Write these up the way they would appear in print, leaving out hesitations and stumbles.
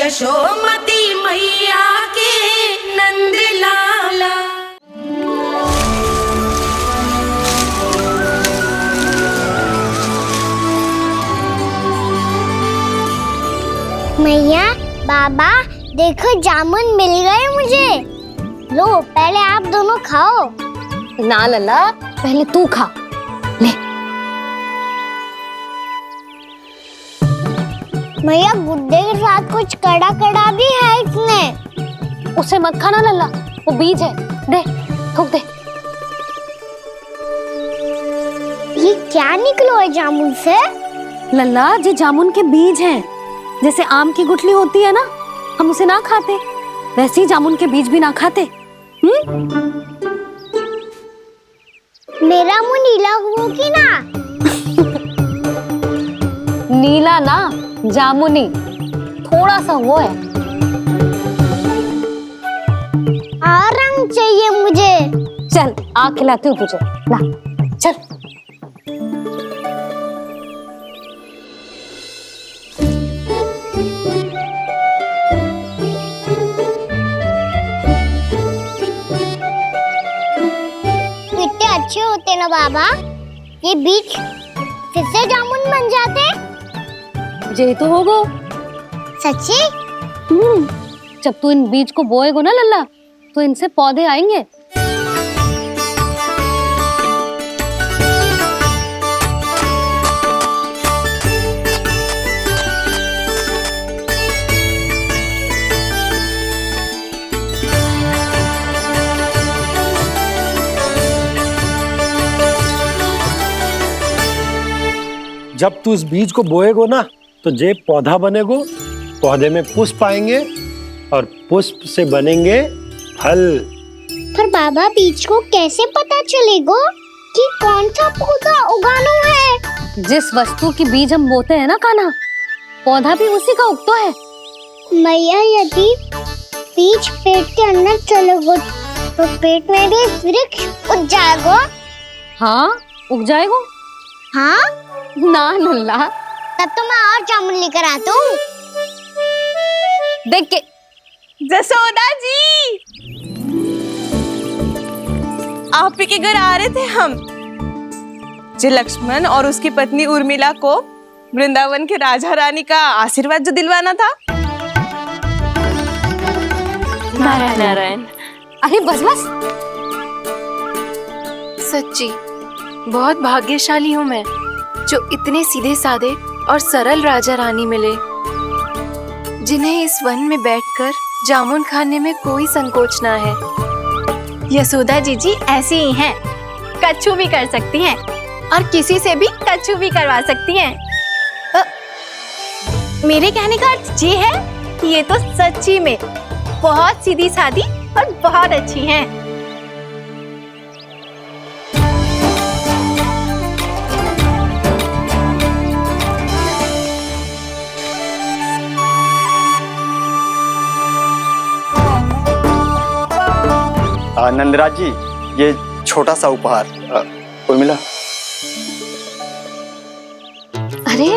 यशोमती मैया के नंद लाला। मैया, बाबा, देखो जामुन मिल गए मुझे। लो, पहले आप दोनों खाओ। ना लल्ला, पहले तू खा ले। मैया, गुड्डे के साथ कुछ कड़ा कड़ा भी है इसमें। उसे मत खाना लल्ला, वो बीज है। दे, थूक दे। ये क्या निकलो है जामुन से? लल्ला, ये जामुन के बीज हैं। जैसे आम की गुठली होती है ना, हम उसे ना खाते, वैसे ही जामुन के बीज भी ना खाते। मेरा मुंह नीला हुआ कि ना? नीला ना, जामुनी, थोड़ा सा वो है। और रंग चाहिए मुझे। चल, आ खिलाती हूँ तुझे, ला, चल। कितने अच्छे होते ना बाबा, ये बीज फिर से जामुन बन जाते। ये तो होगा सच्ची? जब तू इन बीज को बोएगा ना लल्ला, तो इनसे पौधे आएंगे। जब तू इस बीज को बोएगो ना, तो जे पौधा बनेगो, पौधे में पुष्प आएंगे और पुष्प से बनेंगे फल। पर बाबा, बीज को कैसे पता चलेगा कि कौन सा पौधा उगाना है? जिस वस्तु की बीज हम बोते हैं ना कान्हा, पौधा भी उसी का उगता है। मैया, यदि बीज पेट के अंदर चलेगा तो पेट में भी वृक्ष उग जाएगा। हाँ, उग जाएगा। हाँ? ना लल्ला, तब तो मैं और जामुन लेकर आता हूँ। देख के। जसोदा जी, आप ही के घर आ रहे थे हम। जो लक्ष्मण और उसकी पत्नी उर्मिला को वृंदावन के राजा रानी का आशीर्वाद जो दिलवाना था। नारायण नारायण। अरे बस बस। सच्ची बहुत भाग्यशाली हूँ मैं, जो इतने सीधे साधे और सरल राजा रानी मिले, जिन्हें इस वन में बैठकर जामुन खाने में कोई संकोच ना है। यशोदा जी ऐसी ही हैं, कच्छू भी कर सकती हैं और किसी से भी कच्छू भी करवा सकती हैं। मेरे कहने का अर्थ ये है कि ये तो सच्ची में बहुत सीधी सादी और बहुत अच्छी हैं। नंदराज जी, ये छोटा सा उपहार। उर्मिला। अरे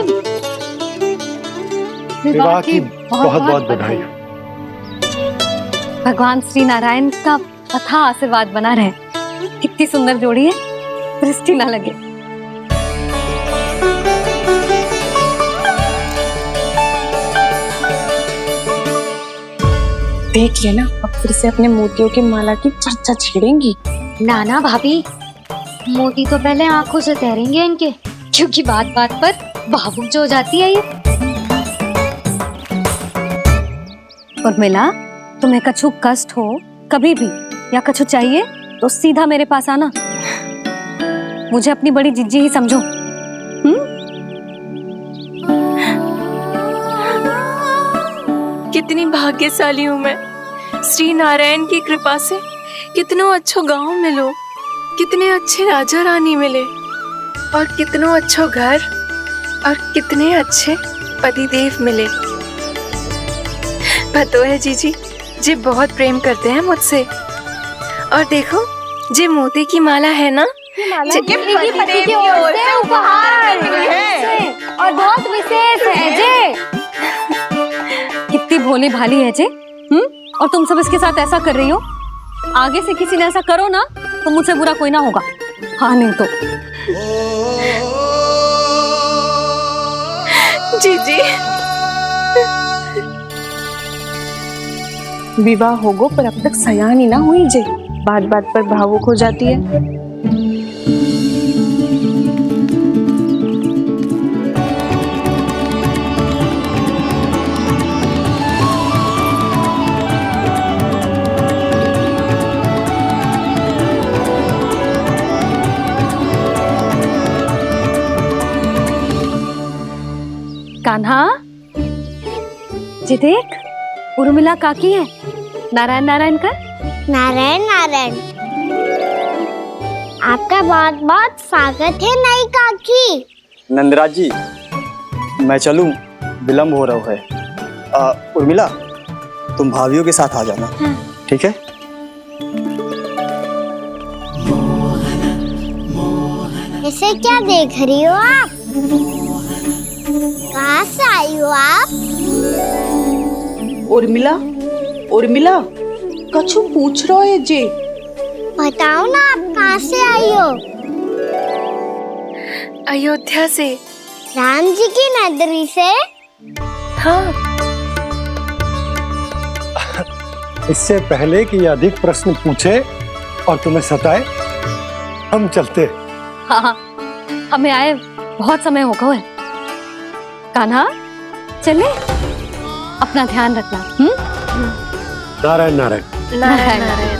विवाह की बहुत बहुत बधाई। भगवान श्री नारायण का अथाह आशीर्वाद बना रहे। कितनी सुंदर जोड़ी है, दृष्टि ना लगे। देख लेना, अब फिर से अपने मोतियों की माला की चर्चा छेड़ेंगी। नाना भाभी, मोती तो पहले आंखों से तैरेंगे इनके, क्योंकि बात बात पर भावुक जो हो जाती है ये। उर्मिला, तुम्हें कछु कष्ट हो कभी भी या कछु चाहिए तो सीधा मेरे पास आना। मुझे अपनी बड़ी जिज्जी ही समझो। कितनी भाग्यशाली हूँ मैं, श्री नारायण की कृपा से कितनों अच्छो गांव मिलो, कितने अच्छे राजा रानी मिले, और कितनों अच्छो घर और कितने अच्छे पतिदेव मिले। पतो है जीजी, जी बहुत प्रेम करते हैं मुझसे। और देखो, जे मोती की माला है ना, पति की ओर से उपहार है और बहुत विशेष है जे। कितनी भोली भाली है जे। और तुम सब इसके साथ ऐसा कर रही हो। आगे से किसी ने ऐसा करो ना तो मुझसे बुरा कोई ना होगा। हाँ नहीं तो। जीजी विवाह होगो पर अब तक सयानी ना हुई जे, बात बात पर भावुक हो जाती है। कान्हा जी देख, उर्मिला काकी है। नारायण नारायण कर। नारायण नारायण। आपका बहुत बहुत स्वागत है नई काकी। नंदराज जी, मैं चलूं, विलम्ब हो रहा है। उर्मिला, तुम भाभियों के साथ आ जाना। हाँ। ठीक है। इसे क्या देख रही हो आप? कहाँ से आई हो आप? उर्मिला, उर्मिला, कछु पूछ रहा है जे। बताओ ना आप कहाँ से आई हो? अयोध्या से। राम जी की नगरी से? हाँ। इससे पहले कि ये अधिक प्रश्न पूछे और तुम्हें सताए, हम चलते। हाँ, हमें आए बहुत समय हो गया है। कान्हा चले, अपना ध्यान रखना। नारायण नारायण। नारायण नारायण।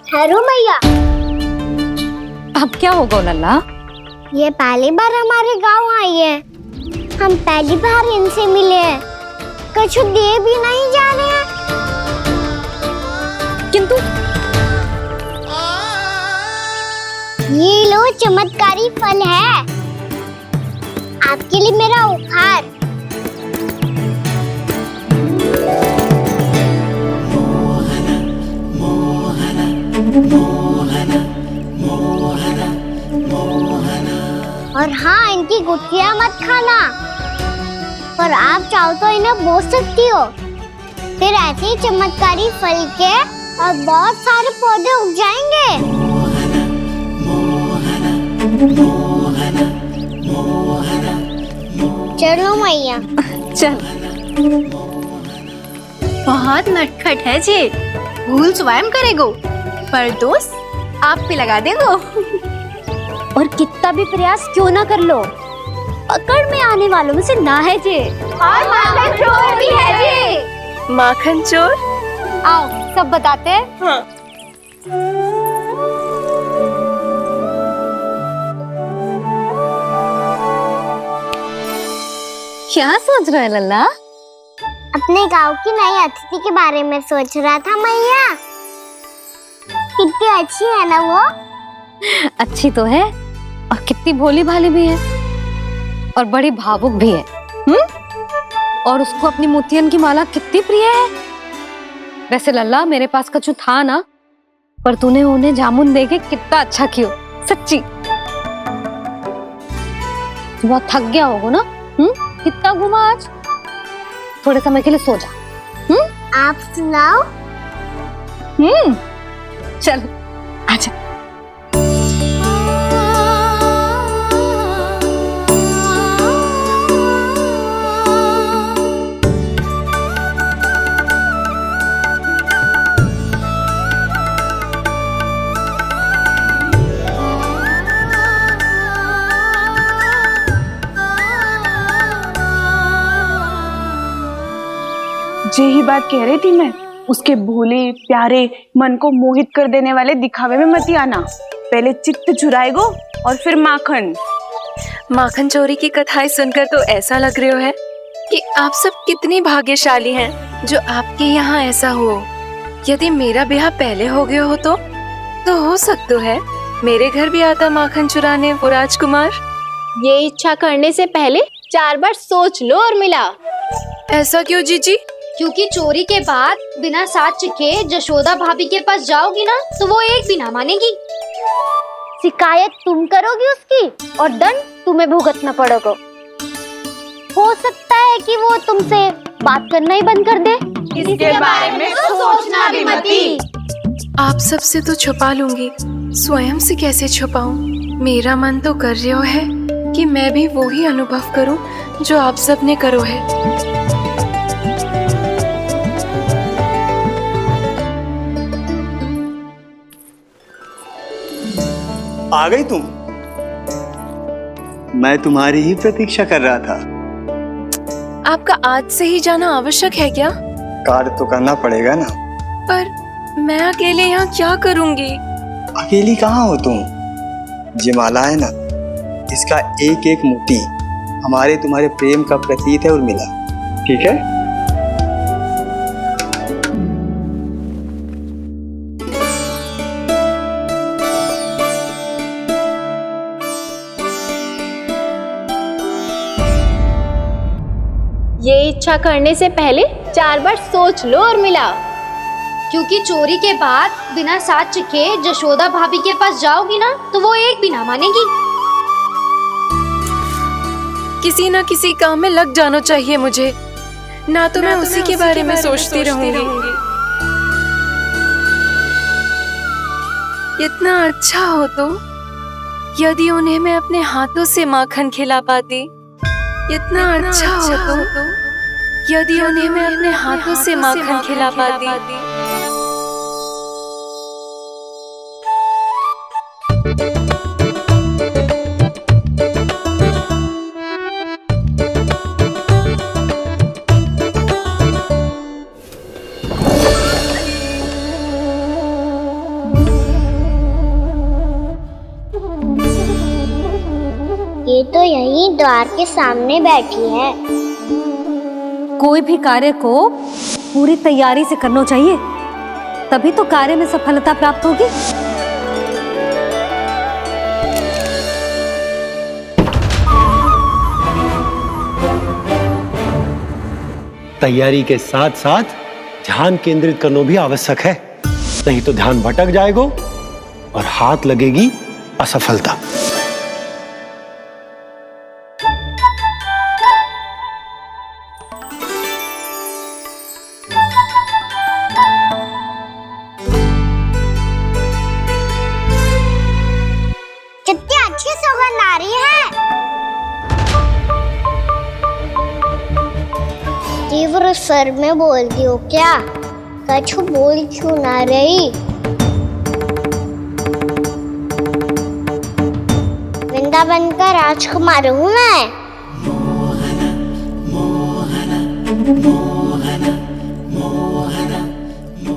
ठहरो मैया। अब क्या होगा लल्ला? ये पहली बार हमारे गांव आई है। हम पहली बार इनसे मिले हैं। कुछ दे भी नहीं जा रहे हैं। किंतु ये लो चमत्कारी फल है, आपके लिए मेरा उपहार। और हाँ, इनकी गुठलियां मत खाना। और आप चाहो तो इन्हें बो सकती हो। फिर ऐसे ही चमत्कारी फल के और बहुत सारे पौधे उग जाएंगे। चलो मैया। चल। बहुत नटखट है जी, भूल स्वयं करेगो पर दोष आप पे लगा देगो। और कितना भी प्रयास क्यों ना कर लो, पकड़ में आने वालों में से ना है जी। और माखन चोर भी है जी। माखन चोर? आओ सब बताते हैं। हाँ। क्या सोच रहा है लल्ला? अपने गांव की नई अतिथि के बारे में सोच रहा था मैया। कितनी अच्छी है ना वो? अच्छी तो है और कितनी भोली भाली भी है और बड़ी भावुक भी है। और उसको अपनी मोतियन की माला कितनी प्रिय है। वैसे लल्ला, मेरे पास कछु था ना, पर तूने उन्हें जामुन देके कितना अच्छा किया, सच्ची। बहुत थक गया होगा ना? कितना घूमा आज? थोड़े समय के लिए सो जा। आप सुनाओ। चल आजा। यही बात कह रही थी मैं, उसके भोले प्यारे मन को मोहित कर देने वाले दिखावे में मत आना। पहले चित्त चुराएगो और फिर माखन। माखन चोरी की कथाएं सुनकर तो ऐसा लग रहा है कि आप सब कितनी भाग्यशाली हैं जो आपके यहाँ ऐसा हो। यदि मेरा ब्याह पहले हो गया हो तो हो सकता है मेरे घर भी आता माखन चुराने वो राजकुमार। ये इच्छा करने से पहले 4 बार सोच लो उर्मिला। ऐसा क्यों जीजी? क्योंकि चोरी के बाद बिना साक्ष्य के जशोदा भाभी के पास जाओगी ना तो वो एक भी ना मानेगी। शिकायत तुम करोगी उसकी और दंड तुम्हें भुगतना पड़ेगा। हो सकता है कि वो तुमसे बात करना ही बंद कर दे। इसके बारे में सोचना भी मती। आप सबसे तो छुपा लूंगी, स्वयं से कैसे छुपाऊं? मेरा मन तो कर रहा है कि मैं भी वो ही अनुभव करूं जो आप सब ने करो है। आ गई तुम? मैं तुम्हारी ही प्रतीक्षा कर रहा था। आपका आज से ही जाना आवश्यक है क्या? कार्य तो करना पड़ेगा ना। पर मैं अकेले यहाँ क्या करूंगी? अकेली कहाँ हो तुम? ये माला है ना, इसका एक एक मोती हमारे तुम्हारे प्रेम का प्रतीक है उर्मिला, ठीक है? ये इच्छा करने से पहले 4 बार सोच लो उर्मिला। क्योंकि चोरी के बाद बिना साक्ष्य के जशोदा भाभी के पास जाओगी ना तो वो एक भी ना मानेगी। किसी ना किसी काम में लग जाना चाहिए मुझे, ना तो मैं उसी के बारे में सोचती रहूंगी। इतना अच्छा हो तो यदि उन्हें मैं अपने हाथों से माखन खिला पाती। इतना अच्छा हो तो यदि उन्हें मैं अपने हाथों से माखन खिला पाती। ये तो यहीं द्वार के सामने बैठी है। कोई भी कार्य को पूरी तैयारी से करना चाहिए, तभी तो कार्य में सफलता प्राप्त होगी। तैयारी के साथ साथ ध्यान केंद्रित करना भी आवश्यक है, नहीं तो ध्यान भटक जाएगा और हाथ लगेगी असफलता। कितनी अच्छी सुगंध आ रही है। तीव्र स्वर में बोलती हो क्या? कछु बोल क्यों ना रही? वृंदावन का राजकुमार हूँ मैं।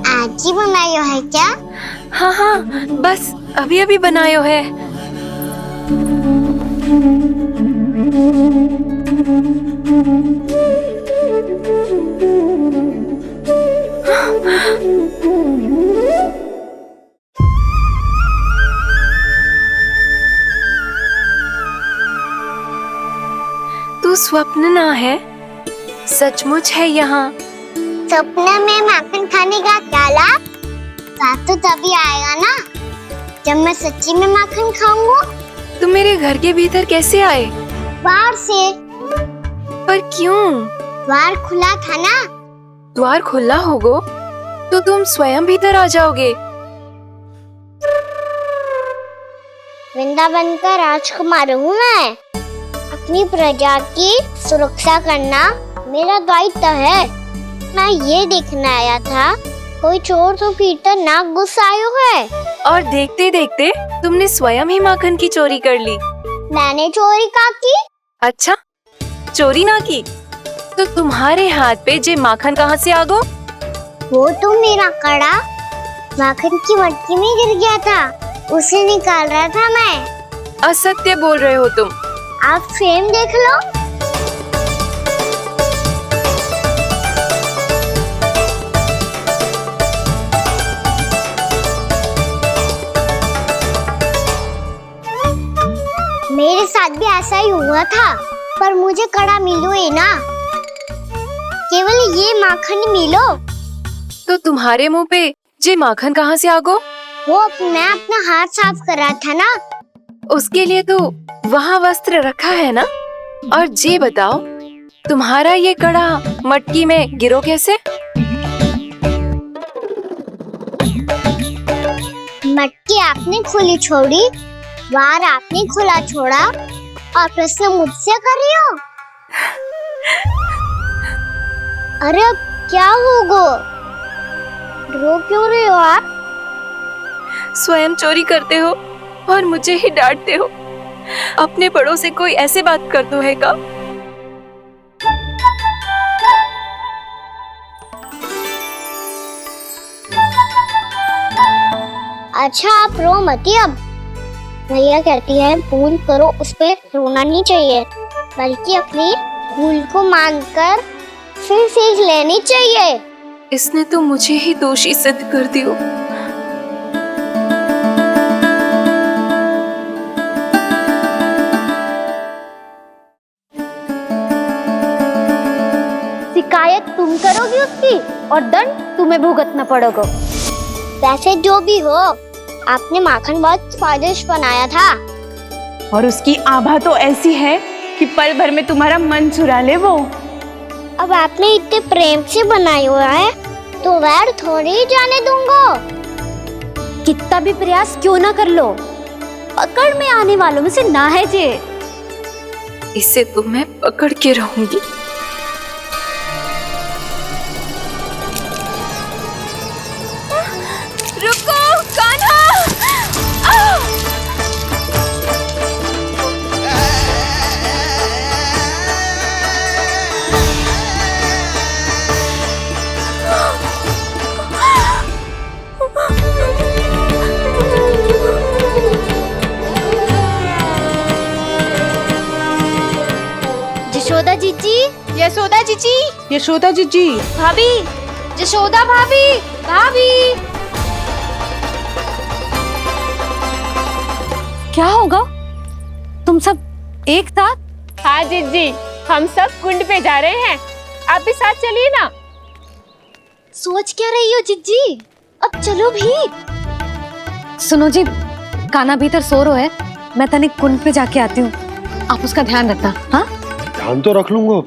आज ही बनायो है क्या? हाँ हाँ, बस अभी अभी बनायो है। तू स्वप्न ना है, सचमुच है यहाँ। सपने में माखन खाने का क्या लाभ? स्वाद तो तभी आएगा ना जब मैं सच्ची में माखन खाऊंगा। तुम मेरे घर के भीतर कैसे आए? बाहर से। पर क्यों? द्वार खुला था ना। द्वार खुला होगा तो तुम स्वयं भीतर आ जाओगे। वृंदावन का राजकुमार हूँ मैं। अपनी प्रजा की सुरक्षा करना मेरा दायित्व है। मैं ये देखने आया था कोई चोर तो कीर्तन ना घुस आयो है। और देखते देखते तुमने स्वयं ही माखन की चोरी कर ली। मैंने चोरी का की? अच्छा, चोरी ना की तो तुम्हारे हाथ पे जे माखन कहाँ से आ गो? वो तो मेरा कड़ा माखन की मटकी में गिर गया था, उसे निकाल रहा था मैं। असत्य बोल रहे हो तुम। आप स्वयं देख लो। मेरे साथ भी ऐसा ही हुआ था, पर मुझे कड़ा मिलो ही ना, केवल ये माखन मिलो। तो तुम्हारे मुंह पे जे माखन कहाँ से आ गो? वो मैं अपना हाथ साफ कर रहा था ना। उसके लिए तो वहाँ वस्त्र रखा है ना। और जे बताओ, तुम्हारा ये कड़ा मटकी में गिरो कैसे? मटकी आपने खुली छोड़ी, वार आपने खुला छोड़ा और प्रश्न मुझसे कर रही हो। अरे अब क्या होगा? रो क्यों रहे हो आप? स्वयं चोरी करते हो और मुझे ही डांटते हो। अपने बड़ों से कोई ऐसे बात कर दो है का? अच्छा आप रो मती अब। भैया कहती है भूल करो, उस पे रोना नहीं चाहिए, बल्कि अपनी भूल को मानकर फिर सीख लेनी चाहिए। इसने तो मुझे ही दोषी सिद्ध कर दियो। शिकायत तुम करोगी उसकी और दंड तुम्हें भुगतना पड़ेगा। वैसे जो भी हो, आपने माखन बहुत स्वादिष्ट बनाया था। और उसकी आभा तो ऐसी है कि पल भर में तुम्हारा मन चुरा ले वो। अब आपने इतने प्रेम से बनाई हुआ है तो वैर थोड़ी ही जाने दूंगा। कितना भी प्रयास क्यों ना कर लो, पकड़ में आने वालों में से ना है जे। इसे तो मैं पकड़ के रहूंगी। रुको कान्हा! यशोदा जीजी, यशोदा जीजी, यशोदा जीजी, भाभी, यशोदा भाभी, भाभी। क्या होगा? तुम सब एक साथ? हाँ जीजी, हम सब कुंड पे जा रहे हैं, आप भी साथ चलिए ना। सोच क्या रही हो जीजी? अब चलो भी। सुनो जी, कान्हा भीतर सो रहा है, मैं तनिक कुंड पे जाके आती हूँ, आप उसका ध्यान रखना। हाँ, ध्यान तो रख लूंगा,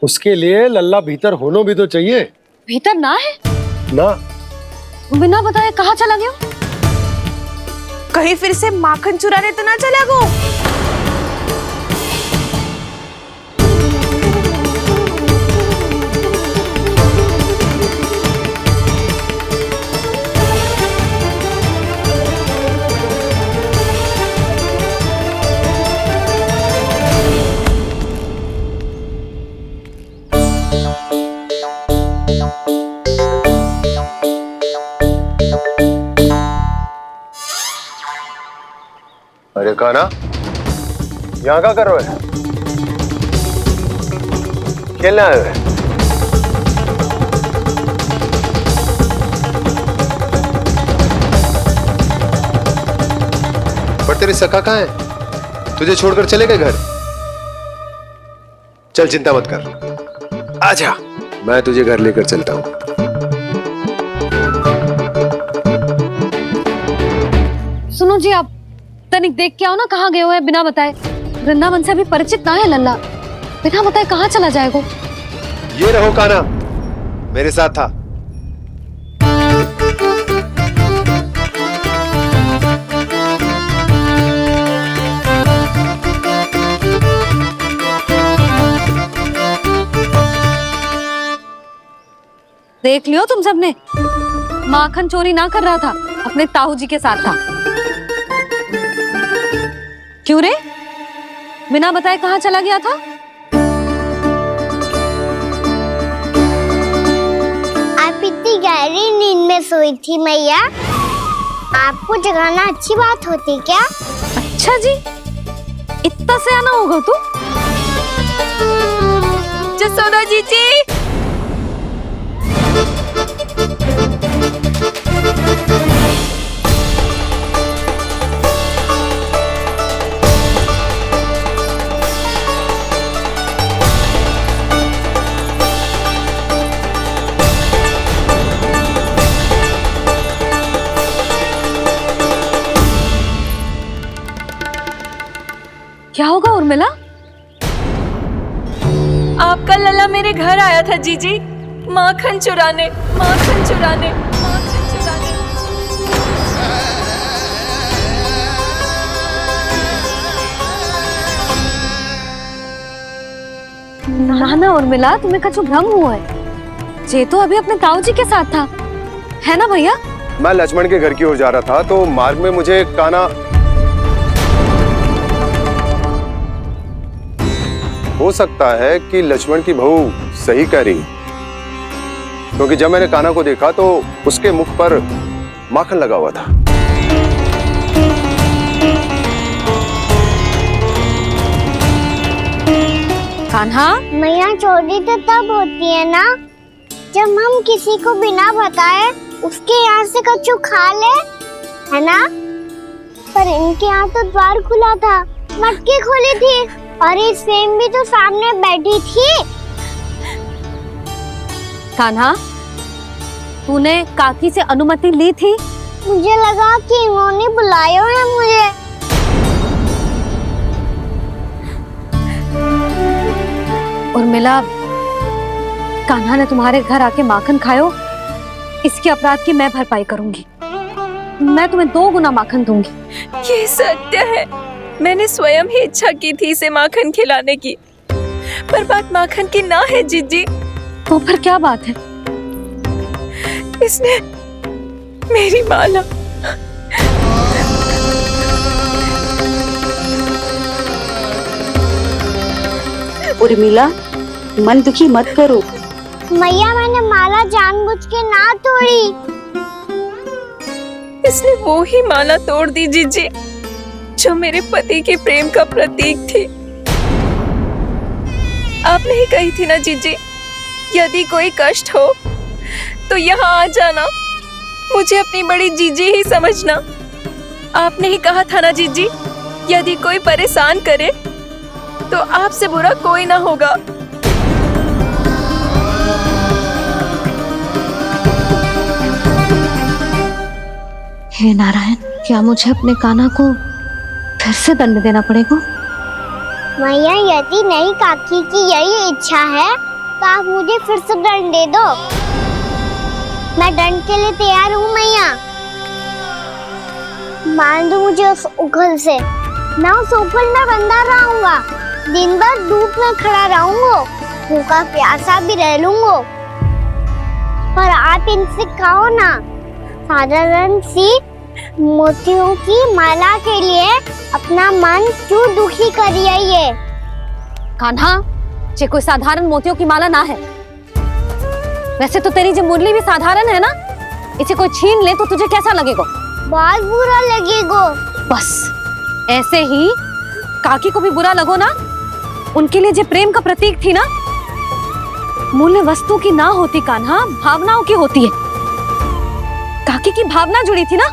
उसके लिए लल्ला भीतर होना भी तो चाहिए। भीतर ना है? ना। बिना बताए कहाँ चला गया? कहीं फिर से माखन चुराने तो ना चला गो। अरे कान्हा, यहाँ क्या कर रहे हो? खेलने आए हुए? पर तेरे सखा कहाँ है? तुझे छोड़कर चले गए घर? चल चिंता मत कर, आजा, मैं तुझे घर लेकर चलता हूँ। सुनो जी, आप तनिक देख के आओ ना, कहाँ गए हुए हैं बिना बताए। वृंदावन से अभी परिचित ना है लल्ला, बिना बताए कहाँ चला जाएगा? ये रहो कान्हा, मेरे साथ था। देख लियो तुम सबने, माखन चोरी ना कर रहा था, अपने ताऊ जी के साथ था। क्यों रे, बिना बताए कहाँ चला गया था? आप इतनी गहरी नींद में सोई थी मैया, आपको जगाना अच्छी बात होती क्या? अच्छा जी, इतना सयाना होगा तू? यशोदा जीजी, क्या होगा उर्मिला? आपका लला मेरे घर आया था जीजी, माखन चुराने, माखन चुराने, माखन चुराने। ना ना उर्मिला, तुम्हें कछु भ्रम हुआ है। जे तो अभी अपने ताऊ जी के साथ था, है ना भैया? मैं लक्ष्मण के घर की ओर जा रहा था तो मार्ग में मुझे कान्हा, हो सकता है कि लक्ष्मण की बहू सही कह रही, क्योंकि जब मैंने कान्हा को देखा तो उसके मुख पर माखन लगा हुआ था। कान्हा, मैया चोरी तो तब होती है ना जब हम किसी को बिना बताए उसके यहाँ से कछु खा ले, है ना? पर इनके यहाँ तो द्वार खुला था, मटकी खुली थी और ये सेम भी तो सामने बैठी थी। कान्हा, तूने काकी से अनुमति ली थी? मुझे लगा कि इन्होंने बुलाया है मुझे। उर्मिला, कान्हा ने तुम्हारे घर आके माखन खायो, इसके अपराध की मैं भरपाई करूंगी। मैं तुम्हें 2 गुना माखन दूंगी। ये सत्य है, मैंने स्वयं ही इच्छा की थी इसे माखन खिलाने की, पर बात माखन की ना है जीजी। तो फिर क्या बात है? इसने मेरी माला, उर्मिला, मन दुखी मत करो। मैया, मैंने माला जानबूझ के ना तोड़ी। इसने वो ही माला तोड़ दी जीजी जो मेरे पति के प्रेम का प्रतीक थी। आपने ही कही थी ना जीजी, यदि कोई कष्ट हो तो यहाँ आ जाना, मुझे अपनी बड़ी जीजी ही समझना। आपने ही कहा था ना जीजी, यदि कोई परेशान करे तो आपसे बुरा कोई ना होगा। हे नारायण, क्या मुझे अपने कान्हा को फिर से दंड देना पड़ेगा? मैया, यदि नहीं काकी की यही इच्छा है तो आप मुझे फिर से दंड दे दो। मैं दंड के लिए तैयार हूँ मैया। मान दो मुझे उस उखल से, मैं उस उखल में बंधा रहूंगा, दिन भर धूप में खड़ा रहूंगा, भूखा प्यासा भी रह लूंगा। पर आप इनसे कहो ना, साधारण सी मोतियों की माला के लिए अपना मन क्यों दुखी करिए? ये कान्हा, ये कोई साधारण मोतियों की माला ना है। वैसे तो तेरी जो मुरली भी साधारण है ना, इसे कोई छीन ले तो तुझे कैसा लगेगा? बहुत बुरा लगेगा। बस ऐसे ही काकी को भी बुरा लगो ना। उनके लिए जो प्रेम का प्रतीक थी ना, मूल्य वस्तु की ना होती कान्हा, भावनाओं की होती है। काकी की भावना जुड़ी थी ना।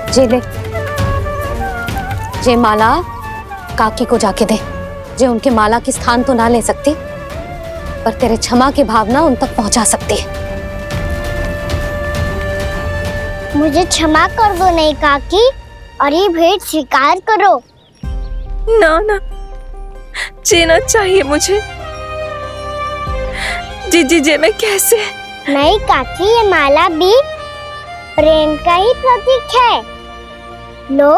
जे ले, जे माला काकी को जाके दे। जे उनके माला की स्थान तो ना ले सकती, पर तेरे क्षमा की भावना उन तक पहुंचा सकती है। मुझे क्षमा कर दो नहीं काकी, और ये भेंट स्वीकार करो। ना ना, जीना चाहिए मुझे। जीजी जे मैं कैसे? नहीं काकी, ये माला भी प्रेम का ही प्रतीक है। लो,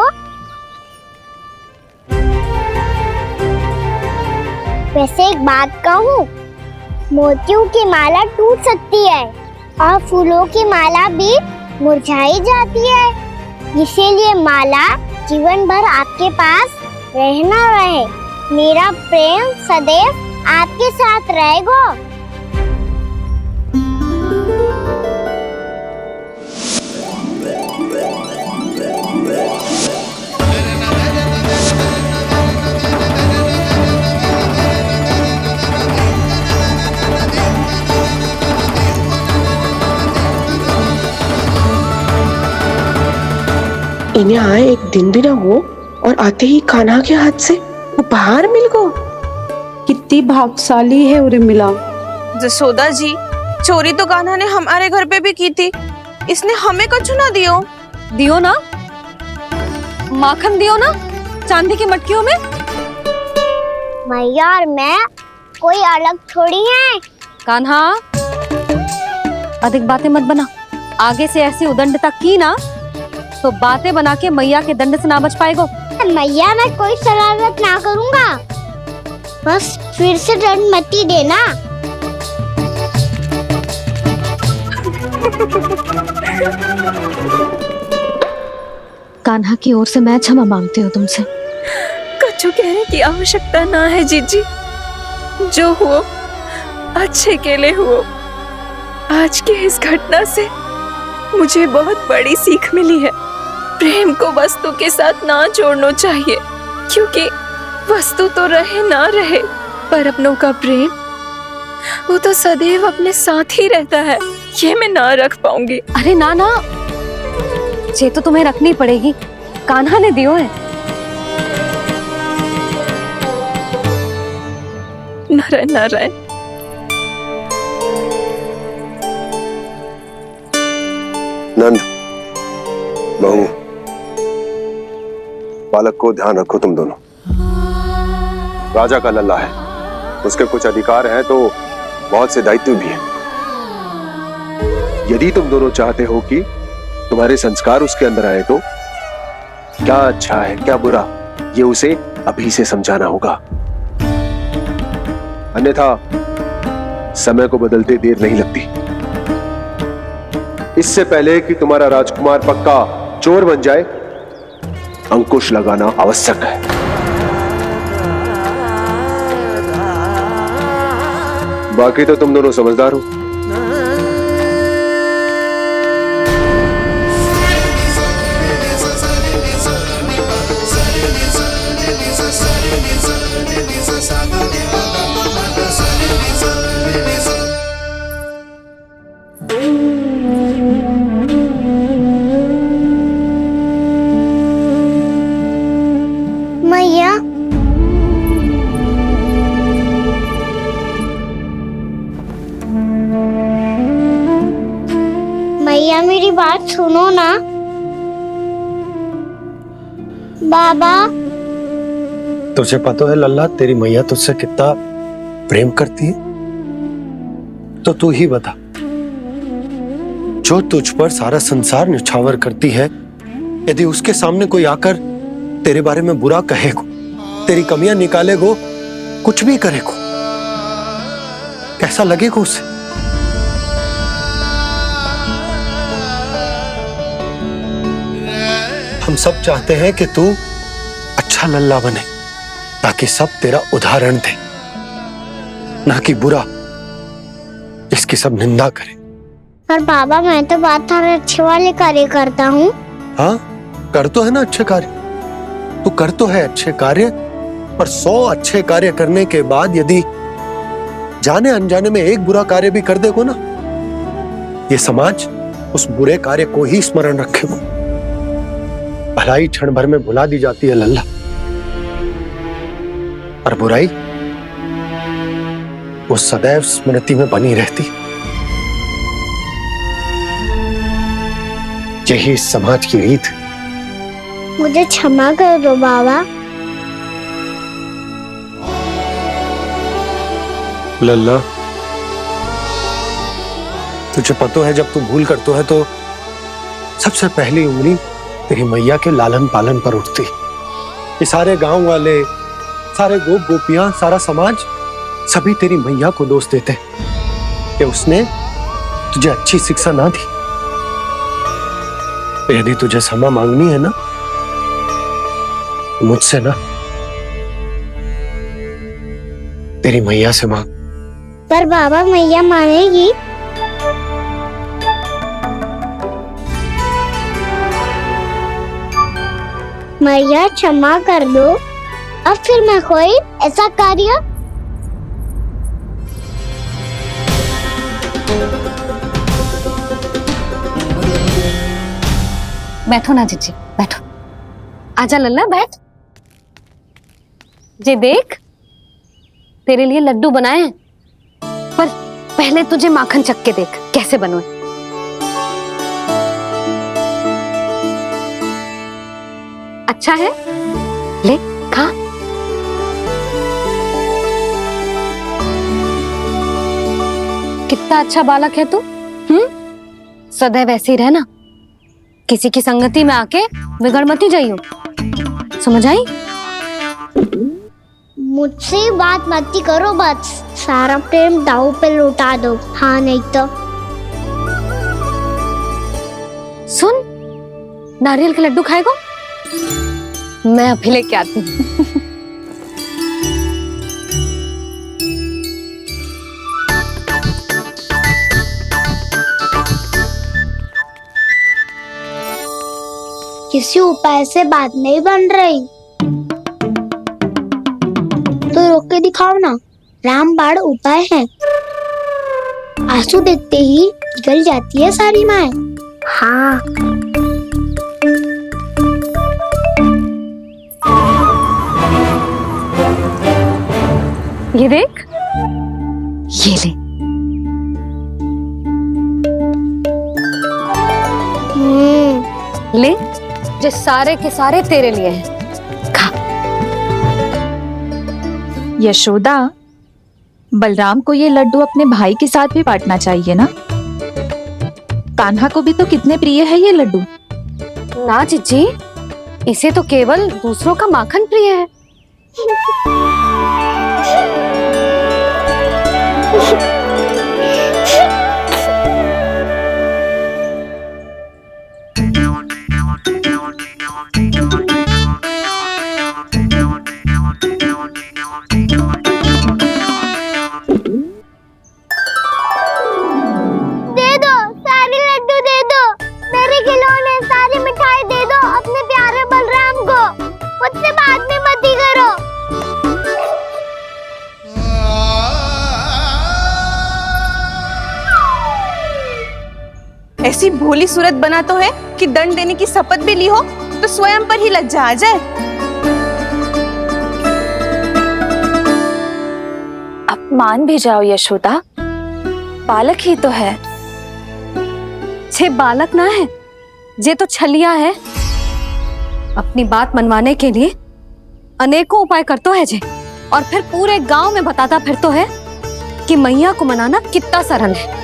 वैसे एक बात कहूँ, मोतियों की माला टूट सकती है और फूलों की माला भी मुरझाई जाती है। इसीलिए माला जीवन भर आपके पास रहना रहे। मेरा प्रेम सदैव आपके साथ रहेगा। इन्हें आए एक दिन भी ना हो और आते ही कान्हा के हाथ से उपहार मिल गो। कितनी भाग्यशाली है उर्मिला। जसोदा जी, चोरी तो कान्हा ने हमारे घर पे भी की थी, इसने हमें कछु ना दियो। दियो ना, माखन दियो ना चांदी की मटकियों में। मैया और मैं कोई अलग थोड़ी हैं। कान्हा, अधिक बातें मत बना। आगे से ऐसी उदंडता की ना तो बातें बना के मैया के दंड से ना बच पाएगो। मैया मैं कोई शरारत ना करूंगा, बस फिर से दंड मत ही देना। कान्हा की ओर से मैं क्षमा मांगती हूँ तुमसे। कछु कहने की आवश्यकता ना है जीजी, जो हुआ अच्छे के लिए हुआ। आज की इस घटना से मुझे बहुत बड़ी सीख मिली है। प्रेम को वस्तु के साथ ना जोड़ना चाहिए, क्योंकि वस्तु तो रहे ना रहे, पर अपनों का प्रेम वो तो सदैव अपने साथ ही रहता है। ये मैं ना रख पाऊंगी। अरे ना ना, ये तो तुम्हें रखनी पड़ेगी। कान्हा ने दियो है। नारायण नारायण। नंद, बहू, बालक को ध्यान रखो तुम दोनों। राजा का लल्ला है, उसके कुछ अधिकार हैं तो बहुत से दायित्व भी हैं। यदि तुम दोनों चाहते हो कि तुम्हारे संस्कार उसके अंदर आए तो क्या अच्छा है क्या बुरा, ये उसे अभी से समझाना होगा। अन्यथा समय को बदलते देर नहीं लगती। इससे पहले कि तुम्हारा राजकुमार पक्का चोर बन जाए, अंकुश लगाना आवश्यक है। बाकी तो तुम दोनों समझदार हो। मैया मैया मेरी बात सुनो ना। बाबा, तुझे पता है लल्ला, तेरी मैया तुझसे कितना प्रेम करती है? तो तू ही बता, जो तुझ पर सारा संसार न्यौछावर करती है, यदि उसके सामने कोई आकर तेरे बारे में बुरा कहेगो, तेरी कमियां निकालेगो, कुछ भी करेगो, कैसा लगेगा उसे? हम सब चाहते हैं कि तू अच्छा लल्ला बने, ताकि सब तेरा उदाहरण दे, ना कि बुरा जिसकी सब निंदा करे। पर बाबा मैं तो बात थारे अच्छे वाले कार्य करता हूँ। हाँ, कर तो है ना अच्छे कार्य, तू कर तो है अच्छे कार्य, पर 100 अच्छे कार्य करने के बाद यदि जाने अनजाने में एक बुरा कार्य भी कर देगो ना, ये समाज उस बुरे कार्य को ही स्मरण रखेगो। भलाई क्षण भर में भुला दी जाती है लल्ला, और बुराई वो सदैव स्मृति में बनी रहती। यही इस समाज की रीत। मुझे क्षमा कर दो बाबा। लल्ला, तुझे पता है जब तू भूल करतो है तो सबसे पहली उंगली तेरी मैया के लालन पालन पर उठती। ये सारे गांव वाले, सारे गोप गोपियां, सारा समाज सभी तेरी मैया को दोष देते कि उसने तुझे अच्छी शिक्षा ना दी। तो यदि तुझे क्षमा मांगनी है ना, मुझसे ना, तेरी मैया से मांग। पर बाबा मैया मानेगी? मैया क्षमा कर दो, अब फिर मैं कोई ऐसा कार्य। बैठो ना जीजी, बैठो। आजा लल्ला, बैठ। जे देख, तेरे लिए लड्डू बनाए हैं, पर पहले तुझे माखन चख के देख कैसे बनोए। अच्छा है, ले खा। कितना अच्छा बालक है तू। सदैव ऐसे ही रहना, किसी की संगति में आके बिगड़ मती जाइयो, समझ आई? मुझसे बात मत करो, बस सारा प्रेम दाव पे लौटा दो। हाँ नहीं तो सुन, नारियल के लड्डू खाएगा? मैं अभी लेके आती हूँ। किसी उपाय से बात नहीं बन रही तो रोक के दिखाओ ना। रामबाण उपाय है, आंसू देखते ही निकल जाती है सारी माए। हाँ ये देख, ये ले। ले, जो सारे के सारे तेरे लिए हैं, खा। यशोदा, बलराम को ये लड्डू अपने भाई के साथ भी बांटना चाहिए ना। कान्हा को भी तो कितने प्रिय है ये लड्डू। ना जीजी, इसे तो केवल दूसरों का माखन प्रिय है। ऐसी भोली सूरत बना तो है कि दंड देने की शपथ भी ली हो तो स्वयं पर ही लज्जा आ जाए। अब मान भी जाओ यशोदा, बालक ही तो है। छे बालक ना है, जे तो छलिया है। अपनी बात मनवाने के लिए अनेकों उपाय करतो है जे, और फिर पूरे गांव में बताता फिरतो है कि मैया को मनाना कितना सरल है।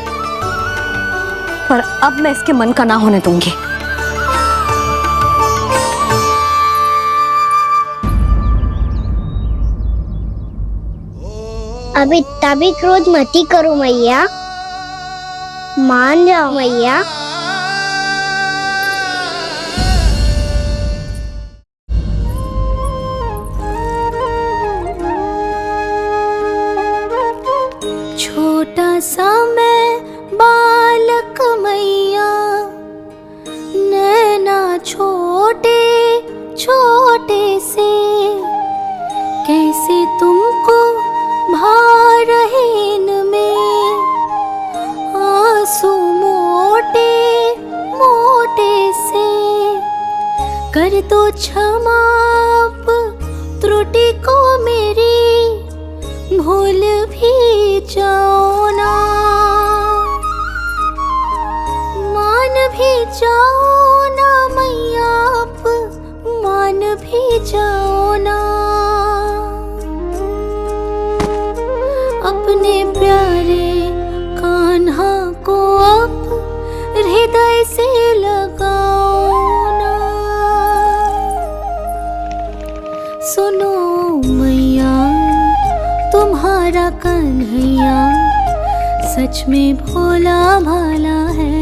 पर अब मैं इसके मन का ना होने दूंगी। अब इतना भी क्रोध मती करो मैया, मान जाओ मैया। छोटा सा मैं बालक मैया, नैना छोटे छोटे से, कैसे तुमको भा रहे इनमें आंसू मोटे मोटे से। कर दो क्षमा त्रुटि को मेरी, भूल भी जाओ ना, मान भी जाओ ना मैया, आप मान भी जाओ ना। अपने प्यारे कान्हा को अब हृदय से लगाओ ना। सुनो मैया, तुम्हारा कन्हैया सच में भोला भाला है।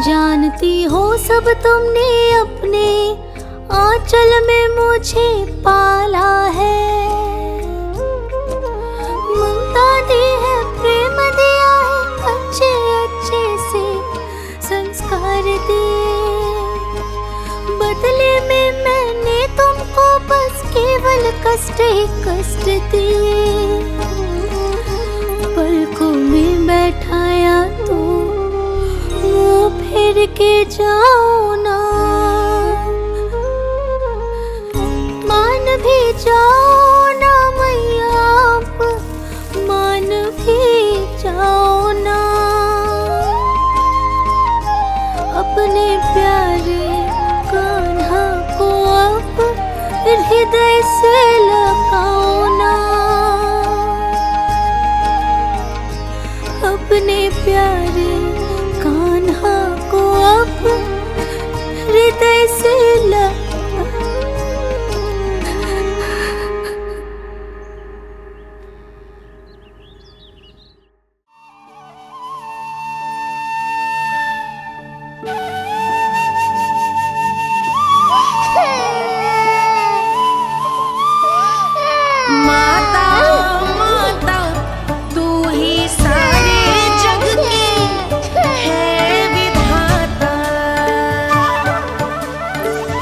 जानती हो सब तुमने अपने आंचल में मुझे पाला है। ममता दी है, प्रेम दिया है, अच्छे अच्छे से संस्कार दिए। बदले में मैंने तुमको बस केवल कष्ट ही कष्ट दिए। पलकों में बैठाया तो मुँह फेर के जाओ ना, मान भी जाओ ना मैया, आप मान भी जाओ ना। अपने प्यारे हृदय से लगाओ ना, अपने प्यारे कान्हा को अब हृदय से माता माता तू ही सारे जग की है विधाता,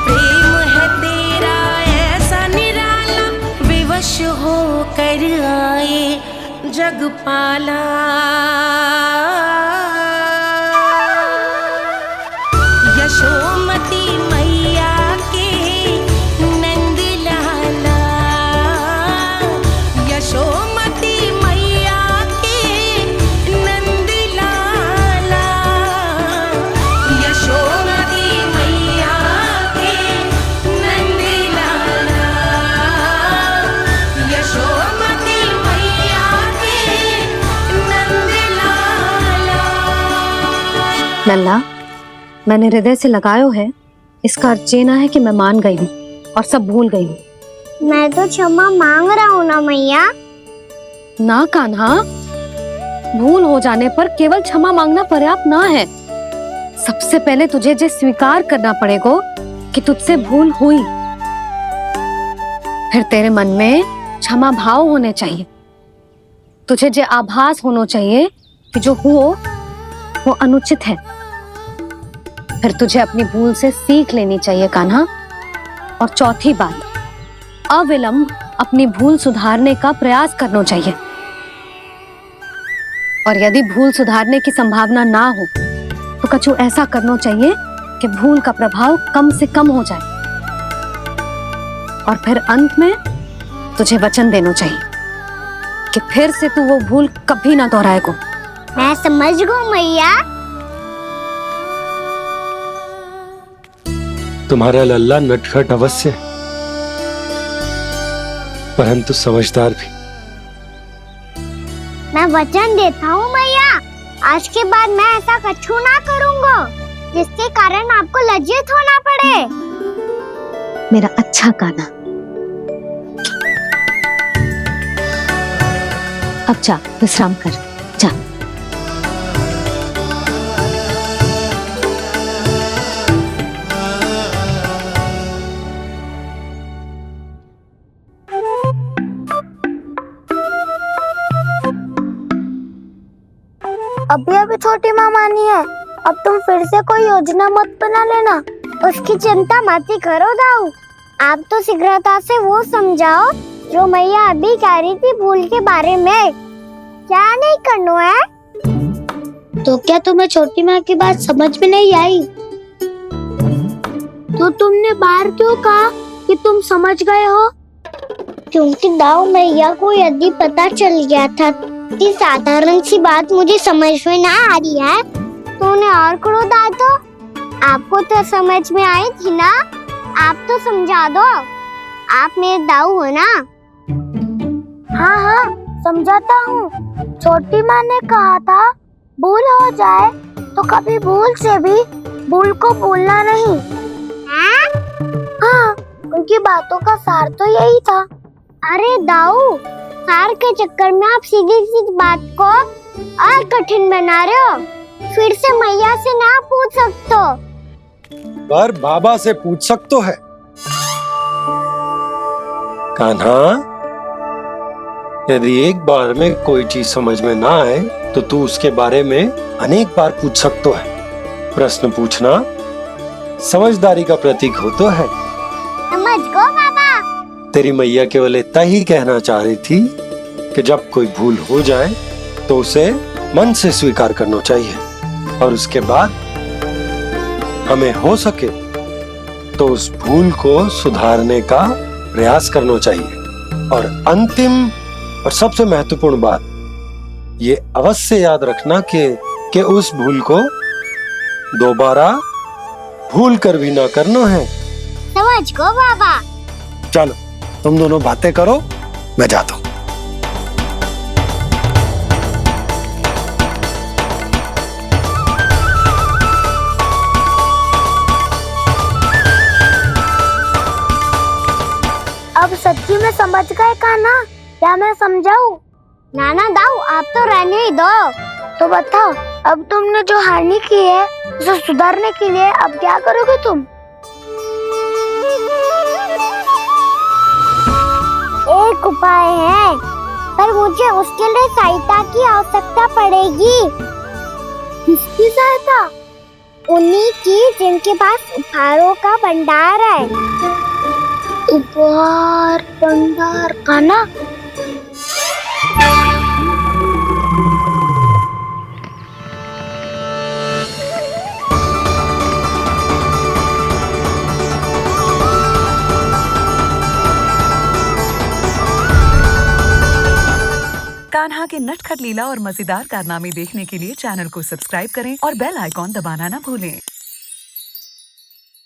प्रेम है तेरा ऐसा निराला, विवश हो कर आए जगपाला। यशोमती मैया के नंद लाला, यशोमती मैया के नंद लाला, यशोमती मैया के नंद लाला, यशोमती मैया के नंद लाला। लल्ला, मैंने हृदय से लगायो है, इसका अर्थ ये ना है कि मैं मान गई हूँ और सब भूल गई हूँ। मैं तो क्षमा मांग रहा हूँ ना मैया। ना कान्हा, भूल हो जाने पर केवल क्षमा मांगना पर्याप्त ना है। सबसे पहले तुझे जे स्वीकार करना पड़ेगा कि तुझसे भूल हुई, फिर तेरे मन में क्षमा भाव होने चाहिए। तुझे जे आभास होना चाहिए कि जो हुआ वो अनुचित है। फिर तुझे अपनी भूल से सीख लेनी चाहिए कान्हा। और चौथी बात, अविलंब अपनी भूल सुधारने का प्रयास करना चाहिए। और यदि भूल सुधारने की संभावना ना हो तो कछु ऐसा करना चाहिए कि भूल का प्रभाव कम से कम हो जाए। और फिर अंत में तुझे वचन देना चाहिए कि फिर से तू वो भूल कभी ना दोहराएगा। मैं समझ गई मैया। तुम्हारा लल्ला नटखट अवश्य, परंतु समझदार भी। मैं वचन देता हूँ मैया, आज के बाद मैं ऐसा कछु ना करूँगा जिसके कारण आपको लज्जित होना पड़े। मेरा अच्छा कान्हा, अब जा विश्राम कर, जा। अभी अभी छोटी माँ मानी है, अब तुम फिर से कोई योजना मत बना लेना। उसकी चिंता मत ही करो दाऊ। आप तो शीघ्रता से वो समझाओ जो मैया अभी कह रही थी भूल के बारे में। क्या नहीं करना है? तो क्या तुम्हें छोटी माँ की बात समझ में नहीं आई? तो तुमने बाहर क्यों कहा कि तुम समझ गए हो? क्योंकि दाऊ मैया को यदि पता चल गया था कि साधारण सी बात मुझे समझ में ना आ रही है तो उन्हें और क्रोध आए तो? आपको तो समझ में आई थी ना, आप तो समझा दो। आप मेरे दाऊ हो ना। हाँ हाँ समझाता हूँ। छोटी माँ ने कहा था भूल हो जाए तो कभी भूल से भी भूल को भूलना नहीं। हाँ, उनकी बातों का सार तो यही था। अरे दाऊ, सार के चक्कर में आप सीधी सीधी बात को और कठिन बना रहे हो। फिर से मैया से ना पूछ सकते हो, पर बाबा से पूछ सकते है। कान्हा, यदि एक बार में कोई चीज समझ में ना आए तो तू उसके बारे में अनेक बार पूछ सकते है। प्रश्न पूछना समझदारी का प्रतीक होता है। समझ गो बाबा। तेरी मैया केवल इतना ही कहना चाह रही थी कि जब कोई भूल हो जाए तो उसे मन से स्वीकार करना चाहिए और उसके बाद हमें हो सके तो उस भूल को सुधारने का प्रयास करना चाहिए। और अंतिम और सबसे महत्वपूर्ण बात ये अवश्य याद रखना कि उस भूल को दोबारा भूल कर भी ना करना है। समझ गो बाबा। चलो तुम दोनों बातें करो, मैं जाता हूं। अब सच्ची में समझ गए कान्हा? क्या मैं समझाऊं? नाना दाऊ, आप तो रहने ही दो। तो बताओ, अब तुमने जो हानि की है उसे सुधारने के लिए अब क्या करोगे तुम? एक उपाय है, पर मुझे उसके लिए सहायता की आवश्यकता पड़ेगी। किसकी सहायता? उन्हीं की जिनके पास उपहारों का भंडार है। उपहार भंडार कान्हा? कान्हा के नटखट लीला और मजेदार कारनामे देखने के लिए चैनल को सब्सक्राइब करें और बेल आइकॉन दबाना ना भूलें।